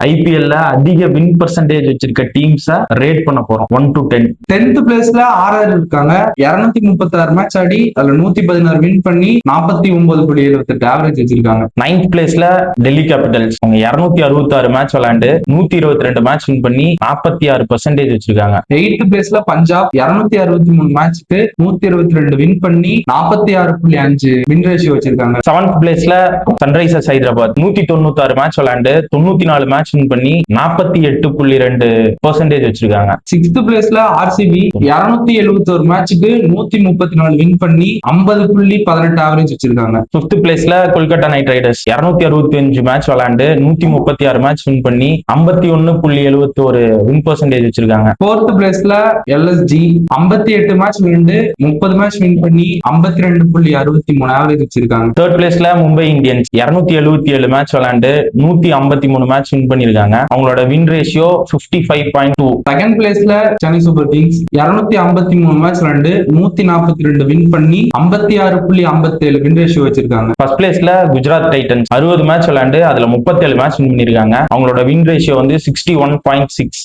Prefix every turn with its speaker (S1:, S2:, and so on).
S1: ஐபிஎல்ல அதிக win percentage வச்சிருக்க டீம்ஸ ரேட் பண்ண போறோம் 1 to 10.
S2: 10th பிளேஸ்ல ஆர்ஆர் இருக்காங்க. 236 மேட்ச் ஆடி அதுல 116 வின் பண்ணி 49.78 ஆவரேஜ் வச்சிருக்காங்க.
S1: 9th பிளேஸ்ல டெல்லி கேபிட்டல்ஸ். அவங்க 266 மேட்ச் விளையாண்டு 122 மேட்ச் வின் பண்ணி 46% வச்சிருக்காங்க.
S2: 8th பிளேஸ்ல பஞ்சாப் 263 மேட்ச்க்கு 122 வின் பண்ணி 46.5 வின் ரேஷியோ வச்சிருக்காங்க.
S1: 7th பிளேஸ்ல சன்ரைசர்ஸ் ஹைதராபாத் 196 மேட்ச் விளையாண்டு 94 மேட்ச் வின் பண்ணி 48.2% வச்சிருக்காங்க.
S2: 6th பிளேஸ்ல ஆர்சிபி 271 மேட்ச்க்கு 134 வின் பண்ணி 50.18 ஆவரேஜ் வச்சிருக்காங்க.
S1: 5th பிளேஸ்ல கொல்கத்தா நைட் ரைடர்ஸ் 265 மேட்ச் விளையாண்டு 136 மேட்ச் வின் பண்ணி 51.71 வின் பர்சன்டேஜ் வச்சிருக்காங்க.
S2: 4th பிளேஸ்ல எல்எஸ்ஜி 58 மேட்ச் விளையாண்டு 30 மேட்ச் வின் பண்ணி 52.63 ஆவரேஜ் வச்சிருக்காங்க.
S1: 3rd பிளேஸ்ல மும்பை இந்தியன்ஸ் 277 மேட்ச் விளையாண்டு 153 மேட்ச் வின் பண்ணிருக்காங்க. அவங்களோட வின் ரேஷியோ 55.2.
S2: 2nd பிளேஸ்ல சென்னை சூப்பர் கிங்ஸ் 253 மேட்ச் விளையாண்டு 142 வின் பண்ணி 56.57 வின் ரேஷியோ வச்சிருக்காங்க.
S1: 1st பிளேஸ்ல குஜராத் டைட்டன்ஸ் 60 மேட்ச் விளையாண்டு அதுல 37 மேட்ச் வின் பண்ணிருக்காங்க. அவங்களோட வின் ரேஷியோ வந்து 61.6.